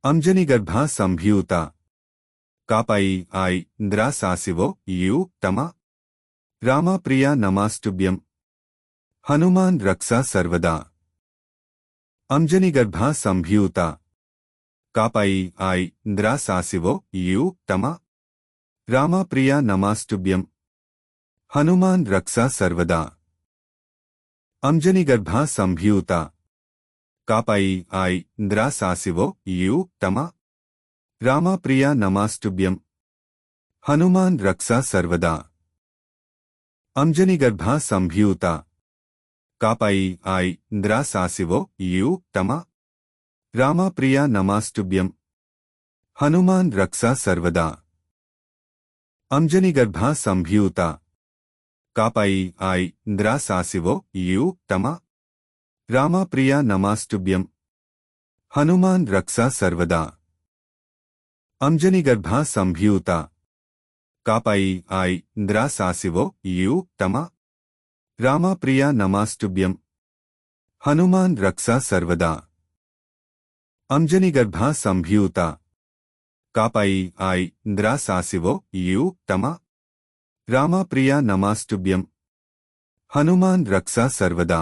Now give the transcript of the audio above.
అంజనిగర్భా సంభ్యూత కాపాయి ఆయ్ ఇంద్రాసాసివో యూ తమ రామాప్రియా నమాస్తుభ్యం హనుమాన్ రక్షా సర్వదా అంజనిగర్భా సంభ్యూత కాపాయి ఆయ్ ఇంద్రాసాసివో యూ తమ రామాప్రియా నమాస్తుభ్యం హనుమాన్ రక్షా సర్వదా అంజనిగర్భా సంభ్యూత కాపాయి ఆయ్ ఇంద్రాసాసివో యూ తమ రామాప్రియా నమాస్తుభ్యం హనుమాన్ రక్షా సర్వదా అంజనిగర్భా సంభ్యూత కాపాయి ఆయ్ ఇంద్రాసాసివో యూ తమ రామాప్రియా నమాస్తుభ్యం హనుమాన్ రక్షా సర్వదా అంజనిగర్భా సంభ్యూత కాపాయి ఆయ్ ఇంద్రాసాసివో యూ తమ రామాప్రియా నమాస్తుభ్యం హనుమాన్ రక్షా సర్వదా అంజనిగర్భా సంభ్యూత కాపాయి ఆయ్ ఇంద్రాసాసివో యూ తమ రామాప్రియా నమాస్తుభ్యం హనుమాన్ రక్షా సర్వదా అంజనిగర్భా సంభ్యూత కాపాయి ఆయ్ ఇంద్రాసాసివో యూ తమ రామాప్రియా నమాస్తుభ్యం హనుమాన్ రక్షా సర్వదా